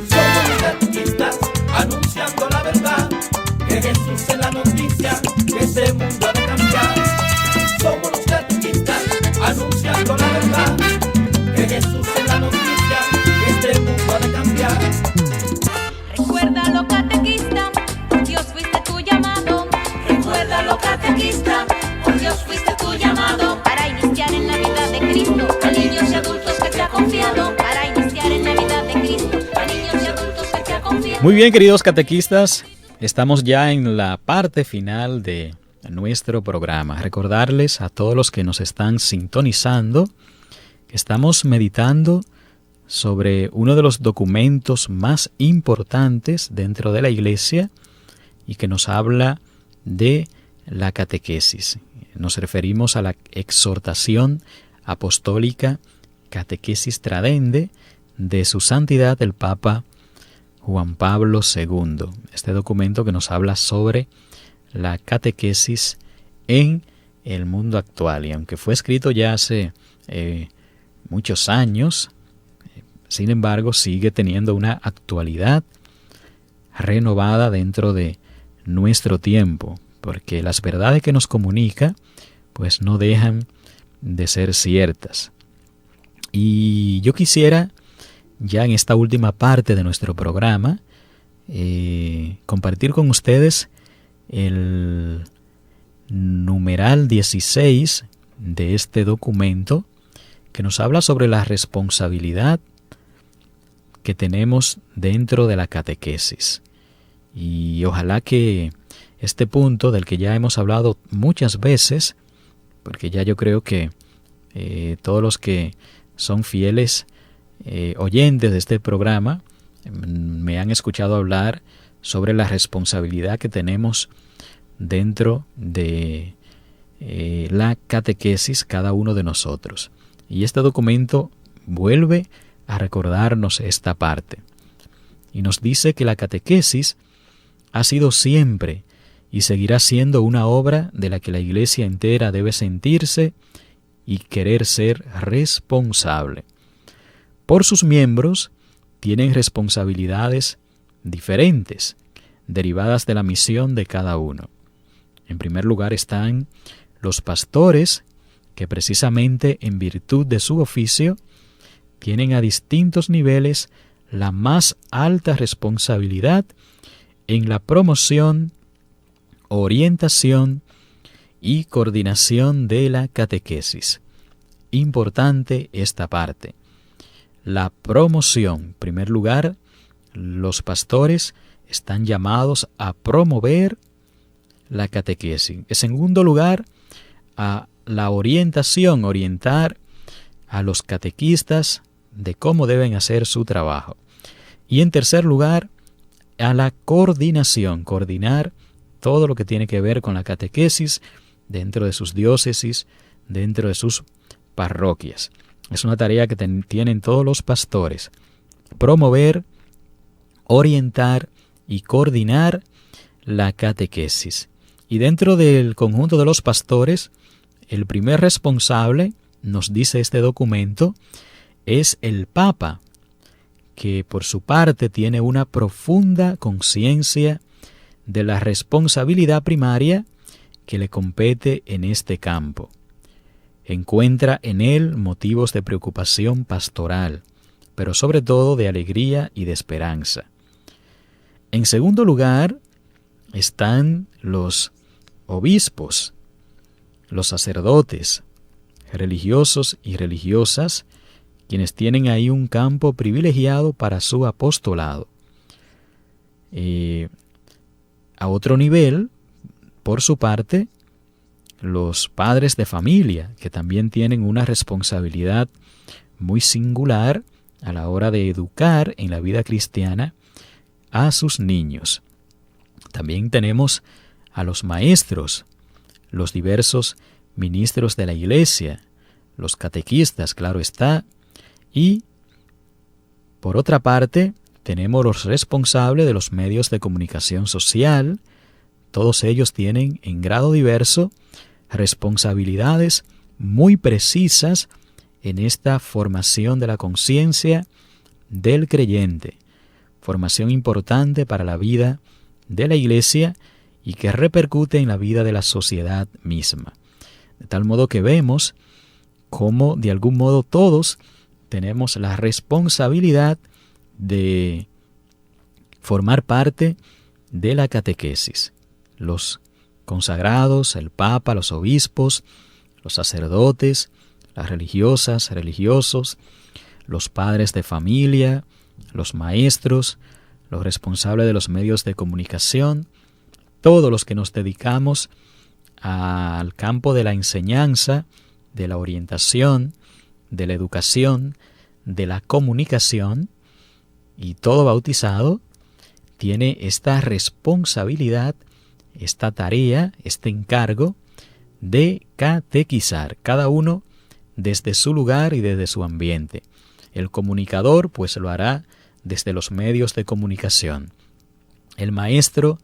Somos los catequistas anunciando la verdad, que Jesús es la noticia, que este mundo ha de cambiar. Somos los catequistas anunciando la verdad, que Jesús es la noticia, que este mundo ha de cambiar. Recuérdalo, catequista, por Dios fuiste tu llamado. Recuérdalo, catequista, por Dios fuiste tu llamado. Para iniciar en la vida de Cristo a niños y adultos que te ha confiado. Para iniciar en la vida de Cristo a niños y adultos que te ha confiado. Muy bien, queridos catequistas, estamos ya en la parte final de nuestro programa. Recordarles a todos los que nos están sintonizando que estamos meditando sobre uno de los documentos más importantes dentro de la Iglesia y que nos habla de la catequesis. Nos referimos a la exhortación apostólica Catequesis Tradendae de su santidad el Papa Juan Pablo II. Este documento que nos habla sobre la catequesis en el mundo actual. Y aunque fue escrito ya hace muchos años, sin embargo sigue teniendo una actualidad renovada dentro de nuestro tiempo, porque las verdades que nos comunica pues no dejan de ser ciertas. Y yo quisiera, ya en esta última parte de nuestro programa, compartir con ustedes el numeral 16 de este documento, que nos habla sobre la responsabilidad que tenemos dentro de la catequesis. Y ojalá que este punto, del que ya hemos hablado muchas veces, porque ya yo creo que todos los que son fieles oyentes de este programa me han escuchado hablar sobre la responsabilidad que tenemos dentro de la catequesis cada uno de nosotros. Y este documento vuelve a recordarnos esta parte. Y nos dice que la catequesis ha sido siempre y seguirá siendo una obra de la que la Iglesia entera debe sentirse y querer ser responsable. Por sus miembros tienen responsabilidades diferentes, derivadas de la misión de cada uno. En primer lugar están los pastores, que precisamente en virtud de su oficio tienen a distintos niveles la más alta responsabilidad en la promoción, orientación y coordinación de la catequesis. Importante esta parte. La promoción. En primer lugar, los pastores están llamados a promover la catequesis. En segundo lugar, a la orientación, orientar a los catequistas de cómo deben hacer su trabajo. Y en tercer lugar, a la coordinación, coordinar todo lo que tiene que ver con la catequesis dentro de sus diócesis, dentro de sus parroquias. Es una tarea que tienen todos los pastores: promover, orientar y coordinar la catequesis. Y dentro del conjunto de los pastores, el primer responsable, nos dice este documento, es el Papa, que por su parte tiene una profunda conciencia de la responsabilidad primaria que le compete en este campo. Encuentra en él motivos de preocupación pastoral, pero sobre todo de alegría y de esperanza. En segundo lugar están los obispos, los sacerdotes, religiosos y religiosas, quienes tienen ahí un campo privilegiado para su apostolado. A otro nivel, por su parte, los padres de familia, que también tienen una responsabilidad muy singular a la hora de educar en la vida cristiana a sus niños. También tenemos a los maestros, los diversos ministros de la Iglesia, los catequistas, claro está, y por otra parte tenemos los responsables de los medios de comunicación social. Todos ellos tienen en grado diverso responsabilidades muy precisas en esta formación de la conciencia del creyente, formación importante para la vida de la Iglesia y que repercute en la vida de la sociedad misma. De tal modo que vemos cómo de algún modo todos tenemos la responsabilidad de formar parte de la catequesis. Los consagrados, el Papa, los obispos, los sacerdotes, las religiosas, religiosos, los padres de familia, los maestros, los responsables de los medios de comunicación, todos los que nos dedicamos al campo de la enseñanza, de la orientación, de la educación, de la comunicación, y todo bautizado tiene esta responsabilidad, esta tarea, este encargo de catequizar, cada uno desde su lugar y desde su ambiente. El comunicador pues lo hará desde los medios de comunicación, el maestro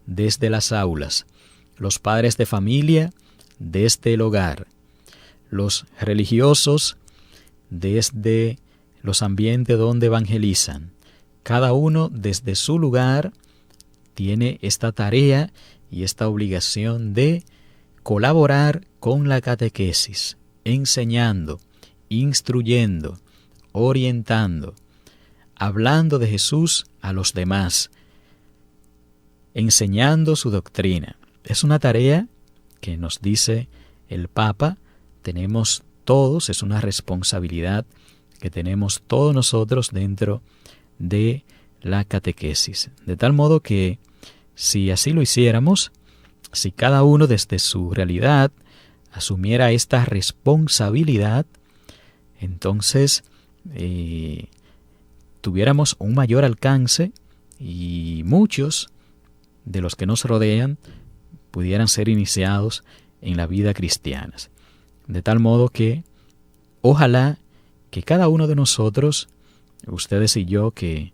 desde las aulas, los padres de familia desde el hogar, los religiosos desde los ambientes donde evangelizan, cada uno desde su lugar tiene esta tarea y esta obligación de colaborar con la catequesis, enseñando, instruyendo, orientando, hablando de Jesús a los demás, enseñando su doctrina. Es una tarea que nos dice el Papa, tenemos todos, es una responsabilidad que tenemos todos nosotros dentro de la catequesis. De tal modo que si así lo hiciéramos, si cada uno desde su realidad asumiera esta responsabilidad, entonces tuviéramos un mayor alcance y muchos de los que nos rodean pudieran ser iniciados en la vida cristiana. De tal modo que ojalá que cada uno de nosotros, ustedes y yo que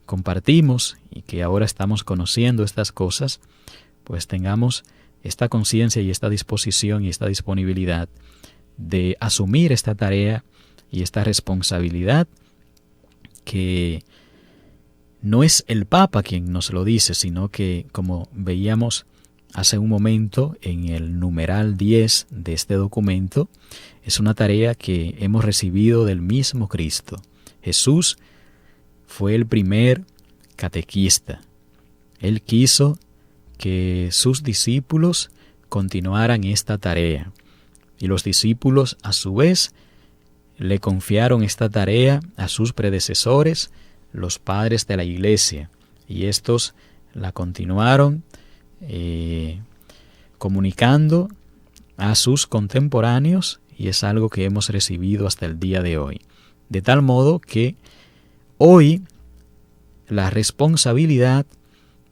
compartimos y que ahora estamos conociendo estas cosas, pues tengamos esta conciencia y esta disposición y esta disponibilidad de asumir esta tarea y esta responsabilidad, que no es el Papa quien nos lo dice, sino que, como veíamos hace un momento en el numeral 10 de este documento, es una tarea que hemos recibido del mismo Cristo. Jesús fue el primer catequista. Él quiso que sus discípulos continuaran esta tarea. Y los discípulos, a su vez, le confiaron esta tarea a sus predecesores, los padres de la Iglesia. Y estos la continuaron comunicando a sus contemporáneos, y es algo que hemos recibido hasta el día de hoy. De tal modo que hoy la responsabilidad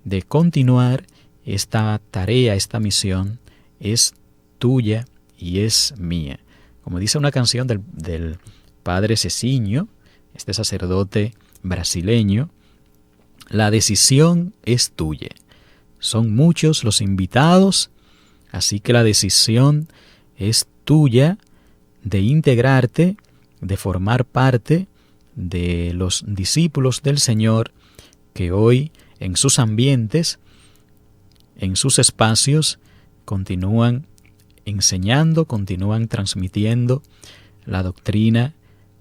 de continuar esta tarea, esta misión, es tuya y es mía. Como dice una canción del padre Cecinho, este sacerdote brasileño, la decisión es tuya. Son muchos los invitados, así que la decisión es tuya de integrarte, de formar parte de los discípulos del Señor que hoy en sus ambientes, en sus espacios, continúan enseñando, continúan transmitiendo la doctrina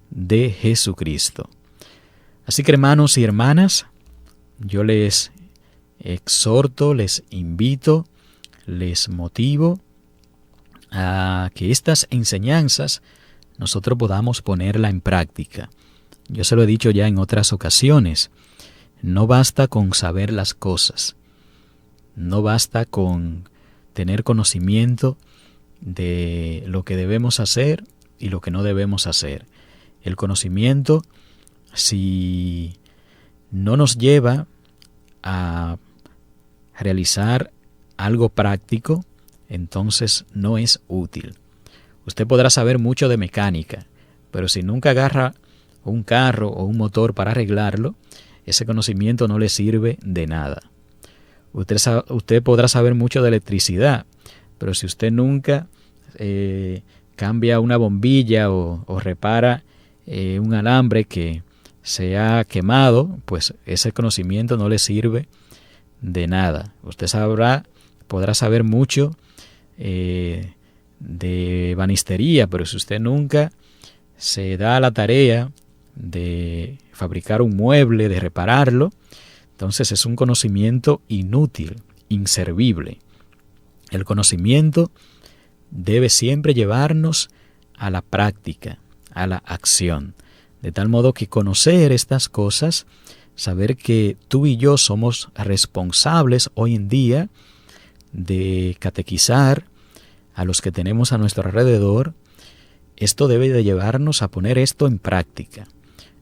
de Jesucristo. Así que, hermanos y hermanas, yo les exhorto, les invito, les motivo a que estas enseñanzas nosotros podamos ponerla en práctica. Yo se lo he dicho ya en otras ocasiones, no basta con saber las cosas, no basta con tener conocimiento de lo que debemos hacer y lo que no debemos hacer. El conocimiento, si no nos lleva a realizar algo práctico, entonces no es útil. Usted podrá saber mucho de mecánica, pero si nunca agarra un carro o un motor para arreglarlo, ese conocimiento no le sirve de nada. Usted podrá saber mucho de electricidad, pero si usted nunca cambia una bombilla o repara un alambre que se ha quemado, pues ese conocimiento no le sirve de nada. Usted podrá saber mucho de ebanistería, pero si usted nunca se da a la tarea de fabricar un mueble, de repararlo, entonces es un conocimiento inútil, inservible. El conocimiento debe siempre llevarnos a la práctica, a la acción. De tal modo que conocer estas cosas, saber que tú y yo somos responsables hoy en día de catequizar a los que tenemos a nuestro alrededor, esto debe de llevarnos a poner esto en práctica.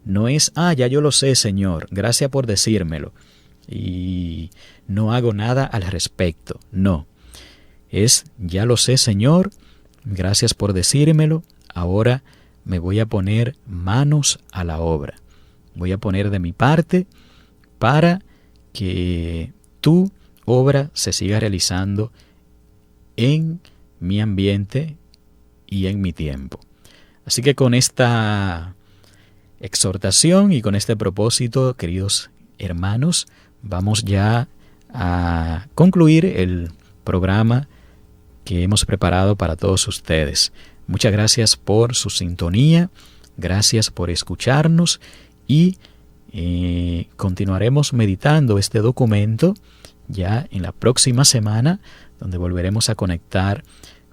No es, ya yo lo sé, Señor, gracias por decírmelo, y no hago nada al respecto. No, es, ya lo sé, Señor, gracias por decírmelo, ahora me voy a poner manos a la obra. Voy a poner de mi parte para que tu obra se siga realizando en mi ambiente y en mi tiempo. Así que con esta exhortación y con este propósito, queridos hermanos, vamos ya a concluir el programa que hemos preparado para todos ustedes. Muchas gracias por su sintonía, gracias por escucharnos y continuaremos meditando este documento ya en la próxima semana, donde volveremos a conectar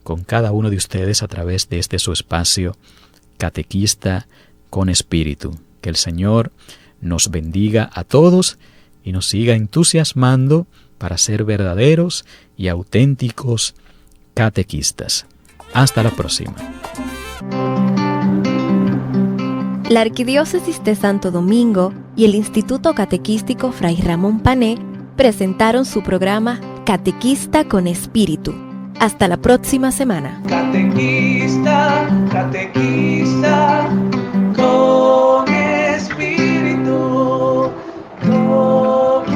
con cada uno de ustedes a través de este su espacio Catequista con Espíritu. Que el Señor nos bendiga a todos y nos siga entusiasmando para ser verdaderos y auténticos catequistas. Hasta la próxima. La Arquidiócesis de Santo Domingo y el Instituto Catequístico Fray Ramón Pané presentaron su programa Catequista con Espíritu. Hasta la próxima semana. Catequista, catequista, con espíritu, con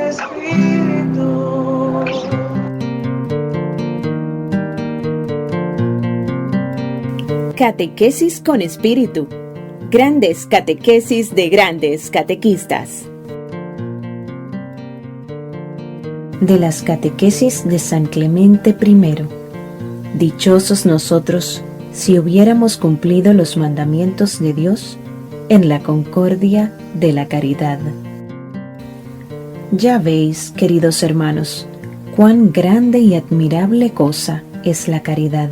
espíritu. Catequesis con Espíritu. Grandes catequesis de grandes catequistas. De las catequesis de San Clemente I. Dichosos nosotros si hubiéramos cumplido los mandamientos de Dios en la concordia de la caridad. Ya veis, queridos hermanos, cuán grande y admirable cosa es la caridad,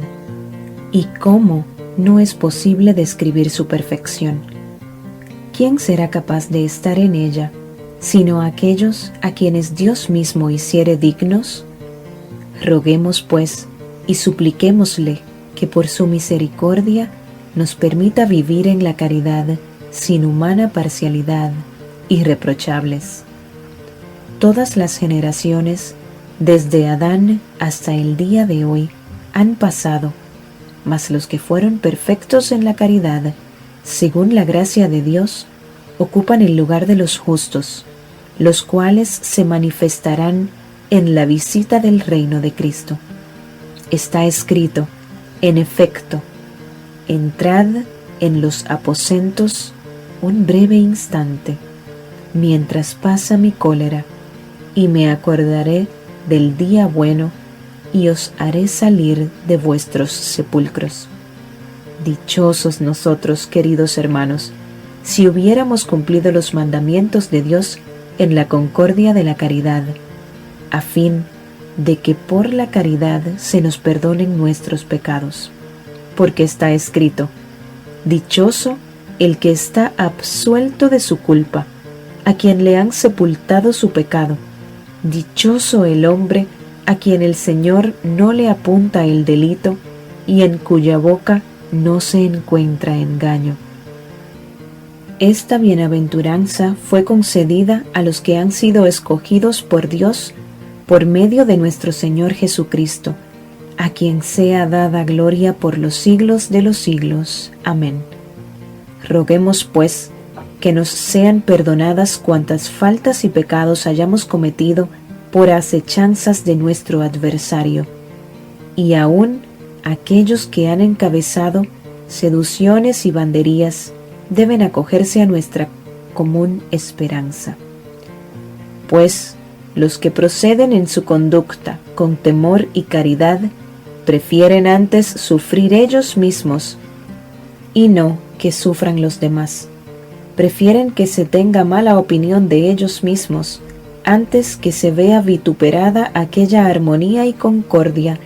y cómo no es posible describir su perfección. ¿Quién será capaz de estar en ella, sino aquellos a quienes Dios mismo hiciere dignos? Roguemos, pues, y supliquémosle que por su misericordia nos permita vivir en la caridad sin humana parcialidad, irreprochables. Todas las generaciones, desde Adán hasta el día de hoy, han pasado, mas los que fueron perfectos en la caridad, según la gracia de Dios, ocupan el lugar de los justos, los cuales se manifestarán en la visita del reino de Cristo. Está escrito, en efecto, entrad en los aposentos un breve instante, mientras pasa mi cólera, y me acordaré del día bueno, y os haré salir de vuestros sepulcros. Dichosos nosotros, queridos hermanos, si hubiéramos cumplido los mandamientos de Dios en la concordia de la caridad, a fin de que por la caridad se nos perdonen nuestros pecados. Porque está escrito, dichoso el que está absuelto de su culpa, a quien le han sepultado su pecado. Dichoso el hombre a quien el Señor no le apunta el delito y en cuya boca no se encuentra engaño. Esta bienaventuranza fue concedida a los que han sido escogidos por Dios por medio de nuestro Señor Jesucristo, a quien sea dada gloria por los siglos de los siglos. Amén. Roguemos, pues, que nos sean perdonadas cuantas faltas y pecados hayamos cometido por acechanzas de nuestro adversario, y aún aquellos que han encabezado seducciones y banderías deben acogerse a nuestra común esperanza. Pues los que proceden en su conducta con temor y caridad prefieren antes sufrir ellos mismos y no que sufran los demás. Prefieren que se tenga mala opinión de ellos mismos antes que se vea vituperada aquella armonía y concordia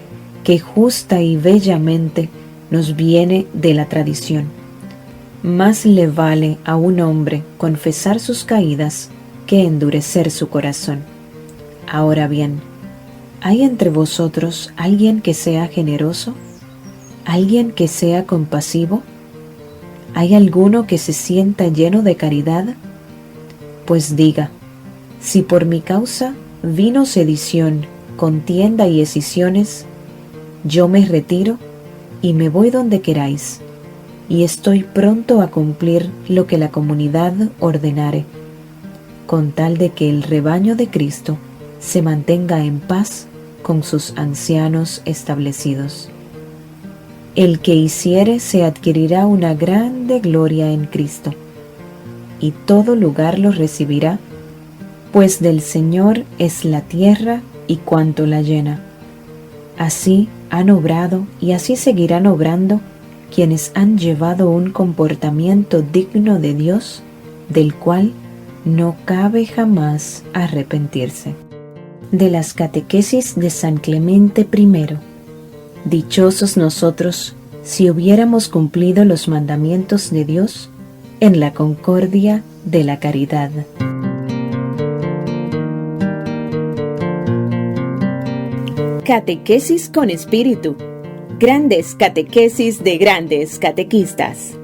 que justa y bellamente nos viene de la tradición. Más le vale a un hombre confesar sus caídas que endurecer su corazón. Ahora bien, ¿hay entre vosotros alguien que sea generoso? ¿Alguien que sea compasivo? ¿Hay alguno que se sienta lleno de caridad? Pues diga, si por mi causa vino sedición, contienda y escisiones, yo me retiro y me voy donde queráis, y estoy pronto a cumplir lo que la comunidad ordenare, con tal de que el rebaño de Cristo se mantenga en paz con sus ancianos establecidos. El que hiciere se adquirirá una grande gloria en Cristo, y todo lugar lo recibirá, Pues del Señor es la tierra y cuanto la llena. Así han obrado y así seguirán obrando quienes han llevado un comportamiento digno de Dios, del cual no cabe jamás arrepentirse. De las catequesis de San Clemente I. Dichosos nosotros si hubiéramos cumplido los mandamientos de Dios en la concordia de la caridad. Catequesis con espíritu. Grandes catequesis de grandes catequistas.